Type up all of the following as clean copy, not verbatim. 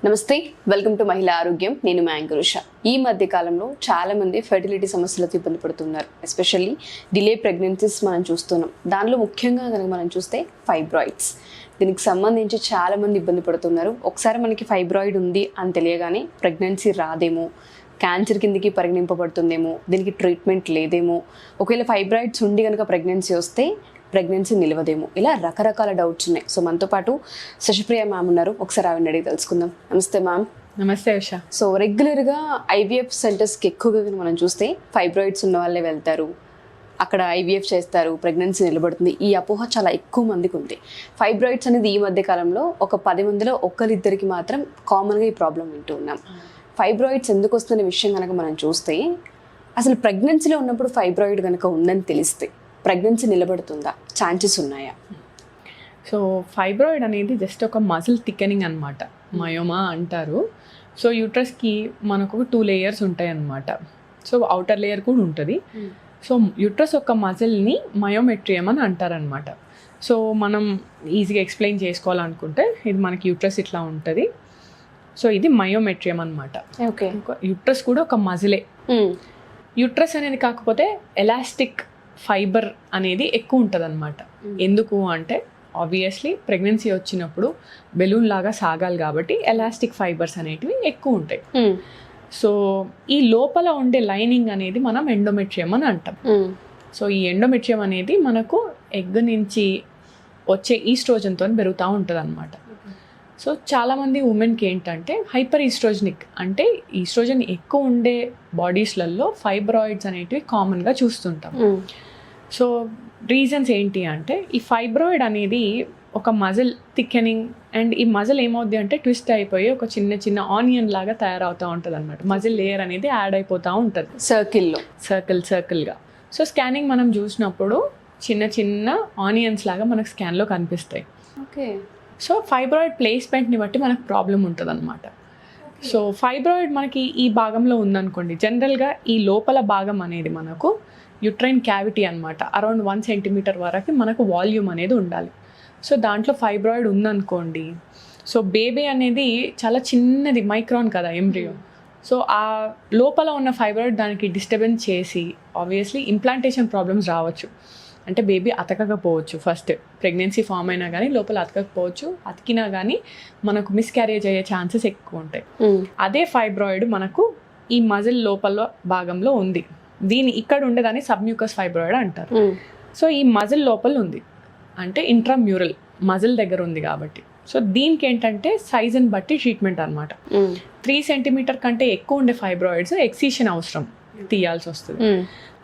నమస్తే, welcome to మహిళా ఆరోగ్యం. నేను మీ యాంకర్ ఉష. ఈ మధ్య కాలంలో చాలా మంది ఫెర్టిలిటీ సమస్యలతో ఇబ్బంది పడుతున్నారు. ఎస్పెషల్లీ డిలే ప్రెగ్నెన్సీస్ మనం చూస్తున్నాం. దానిలో ముఖ్యంగా కనుక మనం చూస్తే ఫైబ్రాయిడ్స్. దీనికి సంబంధించి చాలా మంది ఇబ్బంది పడుతున్నారు. ఒకసారి మనకి ఫైబ్రాయిడ్ ఉంది అని తెలియగానే ప్రెగ్నెన్సీ రాదేమో, క్యాన్సర్ కిందకి పరిగణింపబడుతుందేమో, దీనికి ట్రీట్మెంట్ లేదేమో, ఒకవేళ ఫైబ్రాయిడ్స్ ఉండి కనుక ప్రెగ్నెన్సీ వస్తే ప్రెగ్నెన్సీ నిలవదేమో, ఇలా రకరకాల డౌట్స్ ఉన్నాయి. సో మనతో పాటు శశిప్రియ మ్యామ్ ఉన్నారు. ఒకసారి ఆవిడ అడిగి తెలుసుకుందాం. నమస్తే మ్యామ్. నమస్తే ఉషా. సో రెగ్యులర్గా ఐవీఎఫ్ సెంటర్స్కి ఎక్కువగా మనం చూస్తే ఫైబ్రాయిడ్స్ ఉన్న వాళ్ళే వెళ్తారు, అక్కడ ఐవీఎఫ్ చేస్తారు, ప్రెగ్నెన్సీ నిలబడుతుంది. ఈ అపోహ చాలా ఎక్కువ మందికి ఉంది. ఫైబ్రాయిడ్స్ అనేది ఈ మధ్య కాలంలో ఒక 10 మందిలో ఒకరిద్దరికి మాత్రం కామన్గా ఈ ప్రాబ్లం వింటూ ఉన్నాం. ఫైబ్రాయిడ్స్ ఎందుకు వస్తున్న విషయం కనుక మనం చూస్తే, అసలు ప్రెగ్నెన్సీలో ఉన్నప్పుడు ఫైబ్రాయిడ్ కనుక ఉందని తెలిస్తే ప్రెగ్నెన్సీ నిలబడుతుందా, ఛాన్సెస్ ఉన్నాయా? సో ఫైబ్రాయిడ్ అనేది జస్ట్ ఒక మజిల్ థిక్కెనింగ్ అనమాట, మయోమా అంటారు. సో యూట్రస్కి మనకు 2 లేయర్స్ ఉంటాయి అన్నమాట. సో అవుటర్ లేయర్ కూడా ఉంటుంది. సో యూట్రస్ యొక్క మజిల్ని మయోమెట్రియం అని అంటారనమాట. సో మనం ఈజీగా ఎక్స్ప్లెయిన్ చేసుకోవాలనుకుంటే ఇది మనకి యూట్రస్ ఇట్లా ఉంటుంది. సో ఇది మయోమెట్రియం అనమాట. ఓకే. యూట్రస్ కూడా ఒక మజిలే. యూట్రస్ అనేది కాకపోతే ఎలాస్టిక్ ఫైబర్ అనేది ఎక్కువ ఉంటుంది అనమాట. ఎందుకు అంటే ఆబ్వియస్లీ ప్రెగ్నెన్సీ వచ్చినప్పుడు బెలూన్ లాగా సాగాలి కాబట్టి ఎలాస్టిక్ ఫైబర్స్ అనేటివి ఎక్కువ ఉంటాయి. సో ఈ లోపల ఉండే లైనింగ్ అనేది మనం ఎండోమెట్రియం అని అంటాం. సో ఈ ఎండోమెట్రియం అనేది మనకు ఎగ్ నుంచి వచ్చే ఈస్ట్రోజన్తో పెరుగుతూ ఉంటుంది అనమాట. సో చాలామంది ఉమెన్కి ఏంటంటే హైపర్ ఈస్ట్రోజనిక్, అంటే ఈస్ట్రోజన్ ఎక్కువ ఉండే బాడీస్లలో ఫైబ్రాయిడ్స్ అనేటివి కామన్గా చూస్తుంటాం. సో రీజన్స్ ఏంటి అంటే, ఈ ఫైబ్రాయిడ్ అనేది ఒక మజిల్ థిక్కెనింగ్, అండ్ ఈ మజిల్ ఏమవుద్ది అంటే ట్విస్ట్ అయిపోయి ఒక చిన్న చిన్న ఆనియన్ లాగా తయారవుతూ ఉంటుంది అనమాట. మజిల్ లేయర్ అనేది యాడ్ అయిపోతూ ఉంటుంది సర్కిల్గా. సో స్కానింగ్ మనం చూసినప్పుడు చిన్న చిన్న ఆనియన్స్ లాగా మనకు స్కాన్లో కనిపిస్తాయి. ఓకే. సో ఫైబ్రాయిడ్ ప్లేస్మెంట్ని బట్టి మనకు ప్రాబ్లం ఉంటుంది అనమాట. సో ఫైబ్రాయిడ్ మనకి ఈ భాగంలో ఉందనుకోండి, జనరల్గా ఈ లోపల భాగం అనేది మనకు యుట్రైన్ క్యావిటీ అనమాట. అరౌండ్ 1 సెంటీమీటర్ వరకు మనకు వాల్యూమ్ అనేది ఉండాలి. సో దాంట్లో ఫైబ్రాయిడ్ ఉందనుకోండి, సో బేబీ అనేది చాలా చిన్నది, మైక్రాన్ కదా ఎంబ్రియో. సో ఆ లోపల ఉన్న ఫైబ్రాయిడ్ దానికి డిస్టర్బెన్స్ చేసి ఆబ్వియస్లీ ఇంప్లాంటేషన్ ప్రాబ్లమ్స్ రావచ్చు. అంటే బేబీ అతకకపోవచ్చు, ఫస్ట్ ప్రెగ్నెన్సీ ఫామ్ అయినా కానీ లోపల అతకకపోవచ్చు, అతికినా కానీ మనకు మిస్క్యారేజ్ అయ్యే ఛాన్సెస్ ఎక్కువ ఉంటాయి. అదే ఫైబ్రాయిడ్ మనకు ఈ మజిల్ లోపల భాగంలో ఉంది. దీని ఇక్కడ ఉండేదాన్ని సబ్మ్యూకస్ ఫైబ్రాయిడ్ అంటారు. సో ఈ మజిల్ లోపల ఉంది అంటే ఇంట్రామ్యూరల్ మజిల్ దగ్గర ఉంది కాబట్టి. సో దీనికి ఏంటంటే సైజుని బట్టి ట్రీట్మెంట్ అనమాట. 3 సెంటీమీటర్ కంటే ఎక్కువ ఉండే ఫైబ్రాయిడ్స్ ఎక్సిషన్ అవసరం, తీయాల్సి వస్తుంది.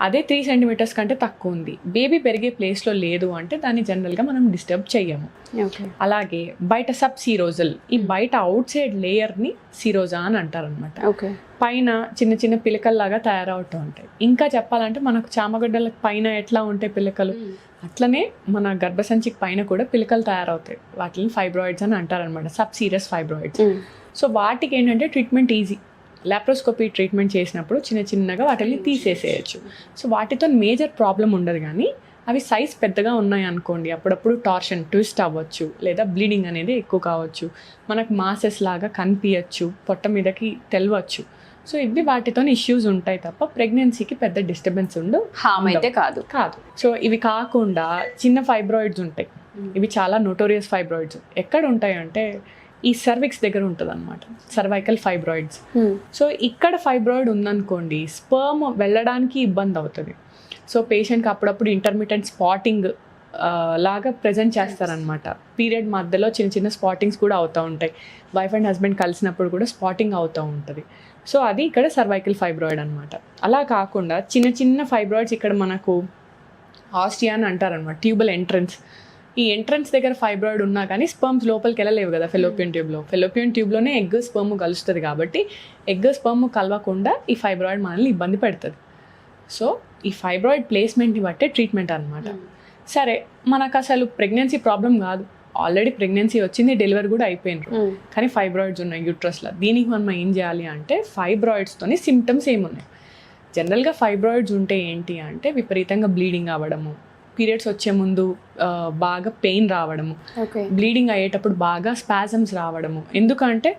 అదే 3 సెంటీమీటర్స్ కంటే తక్కువ ఉంది, బేబీ పెరిగే ప్లేస్లో లేదు అంటే దాన్ని జనరల్గా మనం డిస్టర్బ్ చెయ్యము. అలాగే బయట సబ్ సిరోజల్, ఈ బయట అవుట్ సైడ్ లేయర్ని సిరోజా అని అంటారనమాట. పైన చిన్న చిన్న పిలకల్లాగా తయారవుతూ ఉంటాయి. ఇంకా చెప్పాలంటే మనకు చామగడ్డల పైన ఎట్లా ఉంటాయి పిలకలు, అట్లనే మన గర్భసంచికి పైన కూడా పిలకలు తయారవుతాయి. వాటిని ఫైబ్రాయిడ్స్ అని అంటారనమాట, సబ్ సీరియస్ ఫైబ్రాయిడ్స్. సో వాటికి ఏంటంటే ట్రీట్మెంట్ ఈజీ. లాప్రోస్కోపీ ట్రీట్మెంట్ చేసినప్పుడు చిన్న చిన్నగా వాటిని తీసేసేయచ్చు. సో వాటితో మేజర్ ప్రాబ్లం ఉండదు. కానీ అవి సైజ్ పెద్దగా ఉన్నాయి అనుకోండి, అప్పుడప్పుడు టార్షన్, ట్విస్ట్ అవ్వచ్చు, లేదా బ్లీడింగ్ అనేది ఎక్కువ కావచ్చు, మనకు మాసెస్ లాగా కనిపించచ్చు, పొట్ట మీదకి తెలవచ్చు. సో ఇవి వాటితో ఇష్యూస్ ఉంటాయి తప్ప ప్రెగ్నెన్సీకి పెద్ద డిస్టర్బెన్స్ హామ్ అయితే కాదు. సో ఇవి కాకుండా చిన్న ఫైబ్రాయిడ్స్ ఉంటాయి. ఇవి చాలా నోటోరియస్ ఫైబ్రాయిడ్స్. ఎక్కడ ఉంటాయి అంటే ఈ సర్విక్స్ దగ్గర ఉంటుంది అనమాట, సర్వైకల్ ఫైబ్రాయిడ్స్. సో ఇక్కడ ఫైబ్రాయిడ్ ఉందనుకోండి, స్పర్మ్ వెళ్ళడానికి ఇబ్బంది అవుతుంది. సో పేషెంట్కి అప్పుడప్పుడు ఇంటర్మిటెంట్ స్పాటింగ్ లాగా ప్రజెంట్ చేస్తారనమాట. పీరియడ్ మధ్యలో చిన్న చిన్న స్పాటింగ్స్ కూడా అవుతూ ఉంటాయి. వైఫ్ అండ్ హస్బెండ్ కలిసినప్పుడు కూడా స్పాటింగ్ అవుతూ ఉంటుంది. సో అది ఇక్కడ సర్వైకల్ ఫైబ్రాయిడ్ అనమాట. అలా కాకుండా చిన్న చిన్న ఫైబ్రాయిడ్స్ ఇక్కడ మనకు ఆస్టియా అని అంటారనమాట, ట్యూబల్ ఎంట్రన్స్. ఈ ఎంట్రన్స్ దగ్గర ఫైబ్రాయిడ్ ఉన్నా కానీ స్పర్మ్స్ లోపలికి వెళ్ళలేవు కదా ఫెలోపియన్ ట్యూబ్లో. ఫెలోపియన్ ట్యూబ్లోనే ఎగ్ స్పర్మ్ కలుస్తుంది కాబట్టి ఎగ్ స్పర్మ్ కలవకుండా ఈ ఫైబ్రాయిడ్ మనల్ని ఇబ్బంది పెడుతుంది. సో ఈ ఫైబ్రాయిడ్ ప్లేస్మెంట్ని బట్టే ట్రీట్మెంట్ అనమాట. సరే, మనకు అసలు ప్రెగ్నెన్సీ ప్రాబ్లం కాదు, ఆల్రెడీ ప్రెగ్నెన్సీ వచ్చింది, డెలివరీ కూడా అయిపోయింది, కానీ ఫైబ్రాయిడ్స్ ఉన్నాయి యూట్రస్లో. దీనికి మనం ఏం చేయాలి అంటే, ఫైబ్రాయిడ్స్తోని సిమ్టమ్స్ ఏమున్నాయి? జనరల్గా ఫైబ్రాయిడ్స్ ఉంటే ఏంటి అంటే విపరీతంగా బ్లీడింగ్ అవ్వడము, పీరియడ్స్ వచ్చే ముందు బాగా పెయిన్ రావడము, బ్లీడింగ్ అయ్యేటప్పుడు బాగా స్పాజమ్స్ రావడము. ఎందుకంటే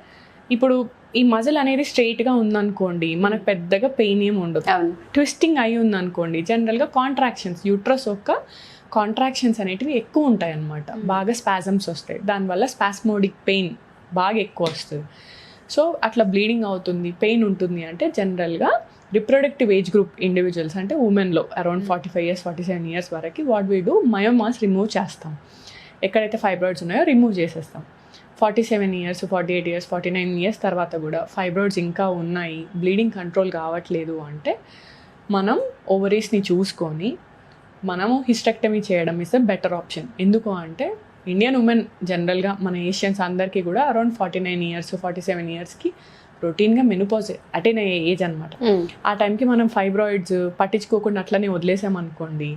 ఇప్పుడు ఈ మజిల్ అనేది స్ట్రైట్గా ఉందనుకోండి, మనకు పెద్దగా పెయిన్ ఏమి ఉండదు. అవును. ట్విస్టింగ్ అయి ఉందనుకోండి, జనరల్గా కాంట్రాక్షన్స్, యూట్రస్ యొక్క కాంట్రాక్షన్స్ అనేటివి ఎక్కువ ఉంటాయి అన్నమాట. బాగా స్పాజమ్స్ వస్తాయి, దానివల్ల స్పాస్మోడిక్ పెయిన్ బాగా ఎక్కువ వస్తుంది. సో అట్లా బ్లీడింగ్ అవుతుంది, పెయిన్ ఉంటుంది అంటే జనరల్గా రిప్రొడక్టివ్ ఏజ్ గ్రూప్ ఇండివిజువల్స్ అంటే ఉమెన్లో అరౌండ్ 45 years 47 years వరకు what we do, myomas remove చేస్తాం. ఎక్కడైతే ఫైబ్రాయిడ్స్ ఉన్నాయో రిమూవ్ చేసేస్తాం. 47 years 48 years 49 years తర్వాత కూడా ఫైబ్రాయిడ్స్ ఇంకా ఉన్నాయి, బ్లీడింగ్ కంట్రోల్ కావట్లేదు అంటే మనం ఓవరీస్ని చూసుకొని మనము హిస్టెక్టమీ చేయడం ఇస్ ద బెటర్ ఆప్షన్. ఎందుకు అంటే ఇండియన్ ఉమెన్ జనరల్గా మన ఏషియన్స్ అందరికీ కూడా అరౌండ్ 49 years 47 yearsకి రొటీన్గా మెనోపాజ్ అటైన్ అయ్యే ఏజ్ అనమాట. ఆ టైంకి మనం ఫైబ్రాయిడ్స్ పట్టించుకోకుండా అట్లనే వదిలేసామనుకోండి,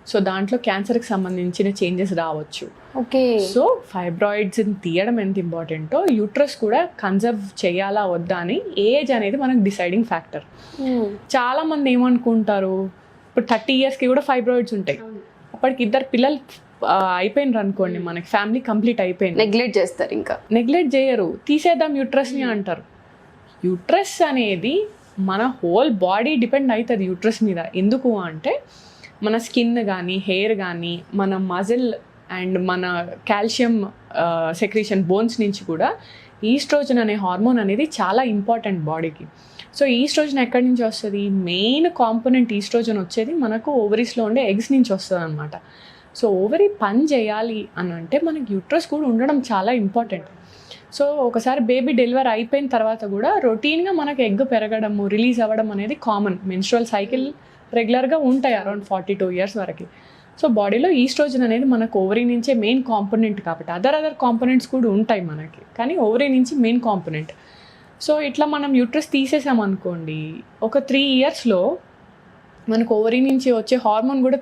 సో దాంట్లో క్యాన్సర్కి సంబంధించిన చేంజెస్ రావచ్చు. ఓకే. సో ఫైబ్రాయిడ్స్ని తీయడం ఎంత ఇంపార్టెంటో యూట్రస్ కూడా కన్జర్వ్ చేయాలా వద్దా అని ఏజ్ అనేది మనకు డిసైడింగ్ ఫ్యాక్టర్. చాలామంది ఏమనుకుంటారు, ఇప్పుడు 30 yearsకి కూడా ఫైబ్రాయిడ్స్ ఉంటాయి, అప్పటికి 2 పిల్లలు అయిపోయినారు అనుకోండి, మనకి ఫ్యామిలీ కంప్లీట్ అయిపోయింది, నెగ్లెక్ట్ చేస్తారు. ఇంకా నెగ్లెక్ట్ చేయరు, తీసేద్దాం యూట్రస్ని అంటారు. యూట్రస్ అనేది మన హోల్ బాడీ డిపెండ్ అవుతుంది యూట్రస్ మీద. ఎందుకు అంటే మన స్కిన్ కానీ హెయిర్ కానీ మన మజిల్ అండ్ మన కాల్షియం సెక్రీషన్ బోన్స్ నుంచి కూడా ఈస్ట్రోజన్ అనే హార్మోన్ అనేది చాలా ఇంపార్టెంట్ బాడీకి. సో ఈస్ట్రోజన్ ఎక్కడి నుంచి వస్తుంది, మెయిన్ కాంపోనెంట్ ఈస్ట్రోజన్ వచ్చేది మనకు ఓవరీస్లో ఉండే ఎగ్స్ నుంచి వస్తుంది అనమాట. సో ఓవరీ పని చేయాలి అని అంటే మనకి యూట్రస్ కూడా ఉండడం చాలా ఇంపార్టెంట్. సో ఒకసారి బేబీ డెలివరీ అయిపోయిన తర్వాత కూడా రొటీన్గా మనకు ఎగ్ పెరగడము రిలీజ్ అవ్వడం అనేది కామన్. మెన్స్ట్రువల్ సైకిల్ రెగ్యులర్గా ఉంటాయి అరౌండ్ 42 years వరకు. సో బాడీలో ఈస్ట్రోజన్ అనేది మనకు ఓవరీ నుంచే మెయిన్ కాంపోనెంట్ కాబట్టి అదర్ కాంపోనెంట్స్ కూడా ఉంటాయి మనకి, కానీ ఓవరీ నుంచి మెయిన్ కాంపోనెంట్. సో ఇట్లా మనం యూట్రస్ తీసేసామనుకోండి, ఒక 3 yearsలో మనకు ఓవరీ నుంచి వచ్చే హార్మోన్ కూడా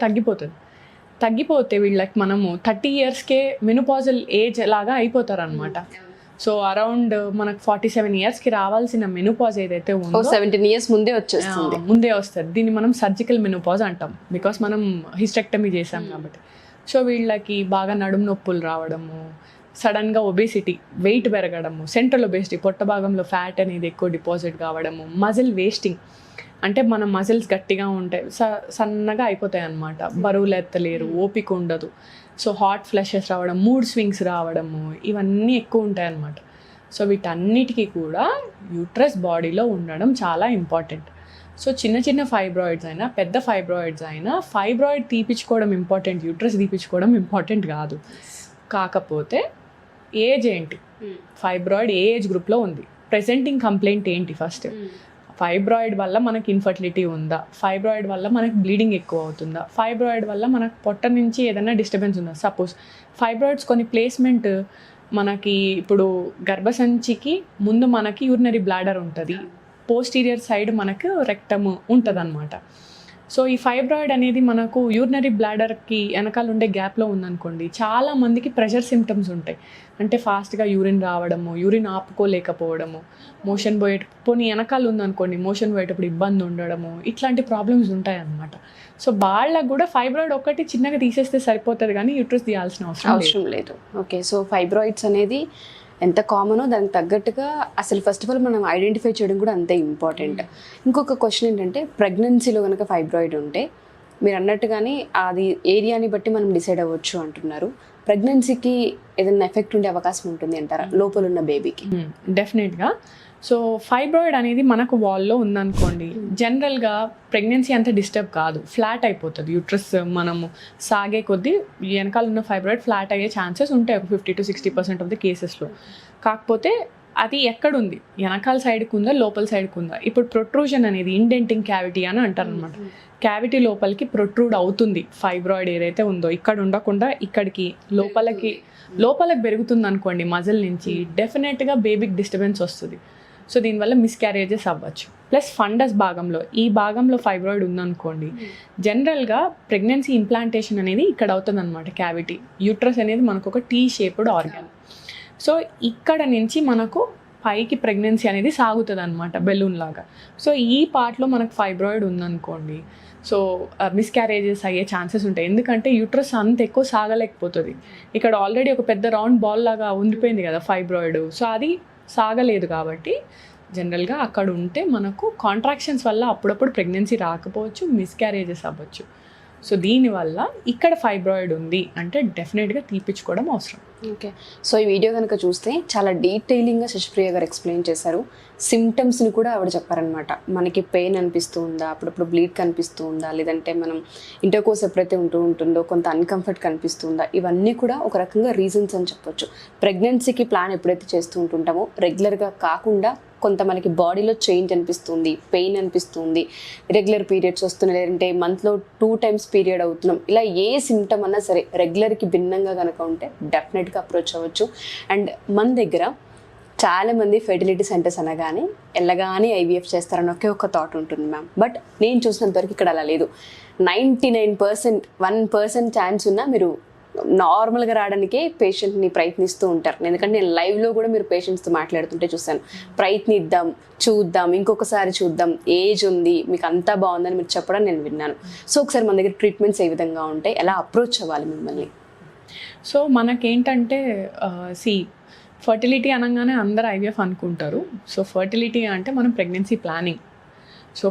తగ్గిపోతే వీళ్ళకి మనము 30 yearsకే మెనోపాజల్ ఏజ్ లాగా అయిపోతారు అనమాట. సో అరౌండ్ మనకు 47 yearsకి రావాల్సిన మెనోపాజ్ ఏదైతే ఉందో 17 years ముందే వచ్చేస్తుంది, ముందే వస్తుంది. దీన్ని మనం సర్జికల్ మెనోపాజ్ అంటాం, బికాస్ మనం హిస్టెక్టమీ చేసాం కాబట్టి. సో వీళ్ళకి బాగా నడుము నొప్పులు రావడము, సడన్గా ఒబేసిటీ వెయిట్ పెరగడము, సెంట్రల్ ఒబేసిటీ పొట్ట భాగంలో ఫ్యాట్ అనేది ఎక్కువ డిపాజిట్ కావడము, మజిల్ వేస్టింగ్ అంటే మన మజిల్స్ గట్టిగా ఉంటాయి, సన్నగా అయిపోతాయి అన్నమాట, బరువులు ఎత్తలేరు, ఓపిక ఉండదు. సో హాట్ ఫ్లషెస్ రావడం, మూడ్ స్వింగ్స్ రావడము, ఇవన్నీ ఎక్కువ ఉంటాయి అన్నమాట. సో వీటన్నిటికీ కూడా యూట్రస్ బాడీలో ఉండడం చాలా ఇంపార్టెంట్. సో చిన్న ఫైబ్రాయిడ్స్ అయినా పెద్ద ఫైబ్రాయిడ్స్ అయినా ఫైబ్రాయిడ్ తీపించుకోవడం ఇంపార్టెంట్, యూట్రస్ తీపించుకోవడం ఇంపార్టెంట్ కాదు. కాకపోతే ఏజ్ ఏంటి, ఫైబ్రాయిడ్ ఏ ఏజ్ గ్రూప్లో ఉంది, ప్రెజెంటింగ్ కంప్లైంట్ ఏంటి, ఫస్ట్ ఫైబ్రాయిడ్ వల్ల మనకి ఇన్ఫర్టిలిటీ ఉందా, ఫైబ్రాయిడ్ వల్ల మనకి బ్లీడింగ్ ఎక్కువ అవుతుందా, ఫైబ్రాయిడ్ వల్ల మనకు పొట్ట నుంచి ఏదైనా డిస్టర్బెన్స్ ఉందా. సపోజ్ ఫైబ్రాయిడ్స్ కొన్ని ప్లేస్మెంట్ మనకి ఇప్పుడు గర్భసంచికి ముందు మనకి యూరినరీ బ్లాడర్ ఉంటుంది, పోస్టీరియర్ సైడ్ మనకు రెక్టమ్ ఉంటుంది అనమాట. సో ఈ ఫైబ్రాయిడ్ అనేది మనకు యూరినరీ బ్లాడర్కి వెనకాల ఉండే గ్యాప్లో ఉందనుకోండి, చాలా మందికి ప్రెషర్ సిమ్టమ్స్ ఉంటాయి. అంటే ఫాస్ట్గా యూరిన్ రావడము, యూరిన్ ఆపుకోలేకపోవడము, మోషన్ పోనీ వెనకాల ఉందనుకోండి మోషన్ పోయేటప్పుడు ఇబ్బంది ఉండడము, ఇట్లాంటి ప్రాబ్లమ్స్ ఉంటాయి అన్నమాట. సో వాళ్ళకు కూడా ఫైబ్రాయిడ్ ఒకటి చిన్నగా తీసేస్తే సరిపోతుంది, కానీ యూట్రస్ తీయాల్సిన అవసరం లేదు. ఓకే. సో ఫైబ్రాయిడ్స్ అనేది ఎంత కామనో దానికి తగ్గట్టుగా అసలు ఫస్ట్ ఆఫ్ ఆల్ మనం ఐడెంటిఫై చేయడం కూడా అంతే ఇంపార్టెంట్. ఇంకొక క్వశ్చన్ ఏంటంటే, ప్రెగ్నెన్సీలో కనుక ఫైబ్రాయిడ్ ఉంటే మీరు అన్నట్టుగానే అది ఏరియాని బట్టి మనం డిసైడ్ అవ్వచ్చు అంటున్నారు. ప్రెగ్నెన్సీకి ఏదైనా ఎఫెక్ట్ ఉండే అవకాశం ఉంటుంది అంటారా లోపల ఉన్న బేబీకి? డెఫినెట్గా. సో ఫైబ్రాయిడ్ అనేది మనకు వాల్లో ఉందనుకోండి, జనరల్గా ప్రెగ్నెన్సీ అంత డిస్టర్బ్ కాదు, ఫ్లాట్ అయిపోతుంది యూట్రస్. మనము సాగే కొద్దీ వెనకాల ఉన్న ఫైబ్రాయిడ్ ఫ్లాట్ అయ్యే ఛాన్సెస్ ఉంటాయి ఒక 50 to 60% ఆఫ్ ది కేసెస్లో. కాకపోతే అది ఎక్కడుంది, వెనకాల సైడ్కి ఉందా లోపల సైడ్కి ఉందా. ఇప్పుడు ప్రొట్రూజన్ అనేది ఇండెంటింగ్ క్యావిటీ అని అంటారు అనమాట. క్యావిటీ లోపలికి ప్రొట్రూడ్ అవుతుంది ఫైబ్రాయిడ్ ఏదైతే ఉందో, ఇక్కడ ఉండకుండా ఇక్కడికి లోపలికి పెరుగుతుంది అనుకోండి మజిల్ నుంచి, డెఫినెట్గా బేబీకి డిస్టర్బెన్స్ వస్తుంది. సో దీనివల్ల మిస్క్యారేజెస్ అవ్వచ్చు. ప్లస్ ఫండస్ భాగంలో, ఈ భాగంలో ఫైబ్రాయిడ్ ఉందనుకోండి, జనరల్గా ప్రెగ్నెన్సీ ఇంప్లాంటేషన్ అనేది ఇక్కడ అవుతుంది అనమాట. క్యావిటీ యూట్రస్ అనేది మనకు ఒక టీ షేప్డ్ ఆర్గాన్. సో ఇక్కడ నుంచి మనకు పైకి ప్రెగ్నెన్సీ అనేది సాగుతుంది అనమాట, బెలూన్ లాగా. సో ఈ పార్ట్లో మనకు ఫైబ్రాయిడ్ ఉందనుకోండి, సో మిస్క్యారేజెస్ అయ్యే ఛాన్సెస్ ఉంటాయి. ఎందుకంటే యూట్రస్ అంత ఎక్కువ సాగలేకపోతుంది, ఇక్కడ ఆల్రెడీ ఒక పెద్ద రౌండ్ బాల్ లాగా ఉండిపోయింది కదా ఫైబ్రాయిడ్. సో అది సాగలేదు కాబట్టి జనరల్గా అక్కడ ఉంటే మనకు కాంట్రాక్షన్స్ వల్ల అప్పుడప్పుడు ప్రెగ్నెన్సీ రాకపోవచ్చు, మిస్క్యారేజెస్ అవ్వచ్చు. సో దీనివల్ల ఇక్కడ ఫైబ్రాయిడ్ ఉంది అంటే డెఫినెట్గా తీపించుకోవడం అవసరం. ఓకే, సో ఈ వీడియో కనుక చూస్తే చాలా డీటెయిలింగ్గా శశిప్రియ గారు ఎక్స్ప్లెయిన్ చేశారు. సిమ్టమ్స్ని కూడా ఆవిడ చెప్పారనమాట. మనకి పెయిన్ అనిపిస్తూ ఉందా, అప్పుడప్పుడు బ్లీడ్ కనిపిస్తూ ఉందా, లేదంటే మనం ఇంటర్కోర్స్ ఎప్పుడైతే ఉంటుందో కొంత అన్కంఫర్ట్ కనిపిస్తుందా, ఇవన్నీ కూడా ఒక రకంగా రీజన్స్ అని చెప్పొచ్చు. ప్రెగ్నెన్సీకి ప్లాన్ ఎప్పుడైతే చేస్తూ ఉంటుంటామో రెగ్యులర్గా కాకుండా కొంత మనకి బాడీలో చేంజ్ అనిపిస్తుంది, పెయిన్ అనిపిస్తుంది, రెగ్యులర్ పీరియడ్స్ వస్తున్నాయి, లేదంటే మంత్లో 2 times పీరియడ్ అవుతున్నాం, ఇలా ఏ సిమ్టమ్ అన్నా సరే రెగ్యులర్కి భిన్నంగా కనుక ఉంటే డెఫినెట్గా అప్రోచ్ అవ్వచ్చు. అండ్ మన దగ్గర చాలామంది ఫెర్టిలిటీ సెంటర్స్ అనగానే వెళ్ళగానే ఐవీఎఫ్ చేస్తారని ఒక థాట్ ఉంటుంది మ్యామ్. బట్ నేను చూసినంతవరకు ఇక్కడ అలా లేదు. 99% 1% ఛాన్స్ ఉన్నా మీరు నార్మల్గా రావడానికే పేషెంట్ని ప్రయత్నిస్తూ ఉంటారు. ఎందుకంటే నేను లైవ్లో కూడా మీరు పేషెంట్స్తో మాట్లాడుతుంటే చూశాను. ప్రయత్నిద్దాం, చూద్దాం, ఇంకొకసారి చూద్దాం, ఏజ్ ఉంది, మీకు అంతా బాగుందని మీరు చెప్పడం నేను విన్నాను. సో ఒకసారి మన దగ్గర ట్రీట్మెంట్స్ ఏ విధంగా ఉంటాయి, ఎలా అప్రోచ్ అవ్వాలి మిమ్మల్ని? సో మనకేంటంటే ఫర్టిలిటీ అనగానే అందరు ఐవీఎఫ్ అనుకుంటారు. సో ఫర్టిలిటీ అంటే మనం ప్రెగ్నెన్సీ ప్లానింగ్. సో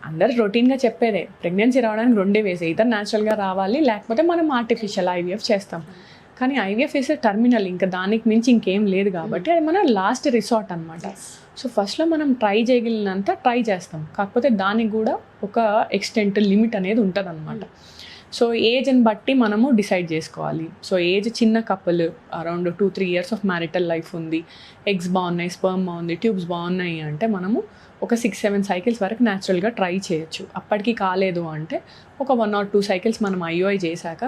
అందరు రొటీన్గా చెప్పేదే ప్రెగ్నెన్సీ రావడానికి 2 ways, ఇద్దరు న్యాచురల్గా రావాలి, లేకపోతే మనం ఆర్టిఫిషియల్ ఐవీఎఫ్ చేస్తాం. కానీ ఐవీఎఫ్ ఇస్ టర్మినల్, ఇంకా దానికి మించి ఇంకేం లేదు కాబట్టి అది మన లాస్ట్ రిసార్ట్ అనమాట. సో ఫస్ట్లో మనం ట్రై చేయగలిగినంత ట్రై చేస్తాం, కాకపోతే దానికి కూడా ఒక ఎక్స్టెంట్ లిమిట్ అనేది ఉంటుంది అనమాట. సో ఏజ్ని బట్టి మనము డిసైడ్ చేసుకోవాలి. సో ఏజ్ చిన్న couple around 2-3 years of marital life ఉంది, ఎగ్స్ బాగున్నాయి, స్పర్మ్ బాగుంది, ట్యూబ్స్ బాగున్నాయి అంటే మనము ఒక 6-7 cycles వరకు న్యాచురల్గా ట్రై చేయొచ్చు. అప్పటికి కాలేదు అంటే ఒక 1 or 2 cycles మనం ఐఓఐ చేశాక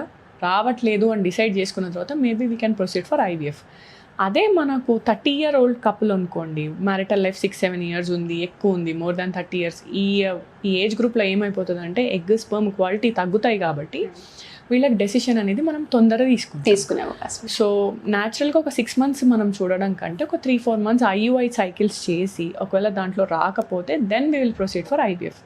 రావట్లేదు అని డిసైడ్ చేసుకున్న తర్వాత maybe we can proceed for IVF. అదే మనకు 30-year-old కపుల్ అనుకోండి, మ్యారిటల్ లైఫ్ 6-7 years ఉంది, ఎక్కువ ఉంది, మోర్ దాన్ 30 years, ఈ ఏజ్ గ్రూప్లో ఏమైపోతుంది అంటే ఎగ్ స్పర్మ్ క్వాలిటీ తగ్గుతాయి కాబట్టి వీళ్ళకి డెసిషన్ అనేది మనం తొందరగా తీసుకునే అవకాశం. సో న్యాచురల్గా ఒక 6 months మనం చూడడం కంటే ఒక 3-4 months ఐయుఐ సైకిల్స్ చేసి ఒకవేళ దాంట్లో రాకపోతే then we will proceed for IVF.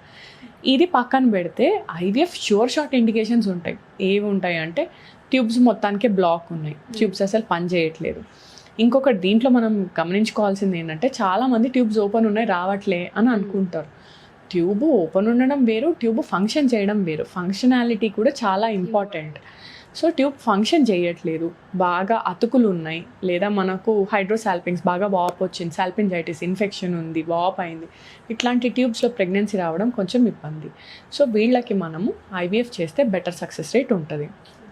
ఇది పక్కన పెడితే ఐవీఎఫ్ షార్ట్ ఇండికేషన్స్ ఉంటాయి. ఏవి ఉంటాయి అంటే ట్యూబ్స్ మొత్తానికే బ్లాక్ ఉన్నాయి, ట్యూబ్స్ అసలు పని చేయట్లేదు. ఇంకొకటి దీంట్లో మనం గమనించుకోవాల్సింది ఏంటంటే చాలామంది ట్యూబ్స్ ఓపెన్ ఉన్నాయి రావట్లే అని అనుకుంటారు. ట్యూబ్ ఓపెన్ ఉండడం వేరు, ట్యూబ్ ఫంక్షన్ చేయడం వేరు. ఫంక్షనాలిటీ కూడా చాలా ఇంపార్టెంట్. సో ట్యూబ్ ఫంక్షన్ చేయట్లేదు, బాగా అతుకులు ఉన్నాయి, లేదా మనకు హైడ్రోసాల్పింగ్స్ బాగా వాప్ వచ్చింది, సాల్పింజైటిస్ ఇన్ఫెక్షన్ ఉంది, వాప్ అయింది, ఇట్లాంటి ట్యూబ్స్లో ప్రెగ్నెన్సీ రావడం కొంచెం ఇబ్బంది. సో వీళ్ళకి మనము ఐవీఎఫ్ చేస్తే బెటర్ సక్సెస్ రేట్ ఉంటుంది.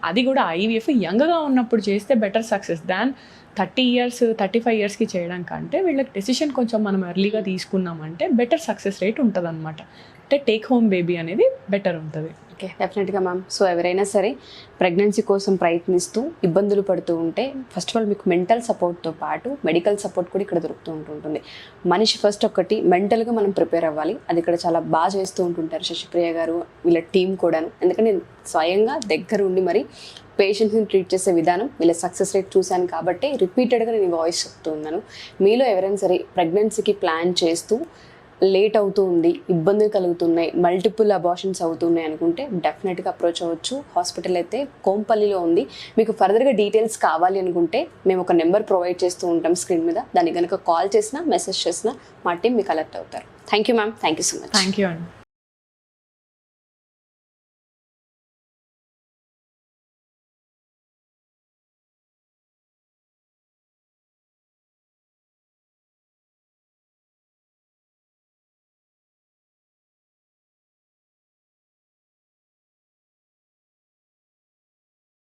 అది కూడా ఐవీఎఫ్ యంగ్గా ఉన్నప్పుడు చేస్తే బెటర్ సక్సెస్ దాన్ 30 years 35 yearsకి చేయడం కంటే వీళ్ళకి డెసిషన్ కొంచెం మనం ఎర్లీగా తీసుకున్నామంటే బెటర్ సక్సెస్ రేట్ ఉంటుంది అనమాట. అంటే టేక్ హోమ్ బేబీ అనేది బెటర్ ఉంటుంది. ఓకే, డెఫినెట్గా మ్యామ్. సో ఎవరైనా సరే ప్రెగ్నెన్సీ కోసం ప్రయత్నిస్తూ ఇబ్బందులు పడుతూ ఉంటే ఫస్ట్ ఆఫ్ ఆల్ మీకు మెంటల్ సపోర్ట్తో పాటు మెడికల్ సపోర్ట్ కూడా ఇక్కడ దొరుకుతూ ఉంటుంది. మనిషి ఫస్ట్ ఒకటి మెంటల్గా మనం ప్రిపేర్ అవ్వాలి. అది ఇక్కడ చాలా బాగా చేస్తూ ఉంటుంటారు శశిప్రియ గారు, వీళ్ళ టీం కూడాను. ఎందుకంటే నేను స్వయంగా దగ్గర ఉండి మరి పేషెంట్స్ని ట్రీట్ చేసే విధానం, వీళ్ళ సక్సెస్ రేట్ చూశాను కాబట్టి రిపీటెడ్గా నేను వాయిస్ చెప్తూ ఉన్నాను. మీలో ఎవరైనా సరే ప్రెగ్నెన్సీకి ప్లాన్ చేస్తూ లేట్ అవుతూ ఉంది, ఇబ్బందులు కలుగుతున్నాయి, మల్టిపుల్ అబార్షన్స్ అవుతున్నాయి అనుకుంటే డెఫినెట్గా అప్రోచ్ అవ్వచ్చు. హాస్పిటల్ అయితే కోంపల్లిలో ఉంది. మీకు ఫర్దర్గా డీటెయిల్స్ కావాలి అనుకుంటే మేము ఒక నెంబర్ ప్రొవైడ్ చేస్తూ ఉంటాం స్క్రీన్ మీద. దానికి కనుక కాల్ చేసినా మెసేజ్ చేసినా మా టీం మీకు అలర్ట్ అవుతారు. Thank you ma'am, thank you so much. Thank you అండి.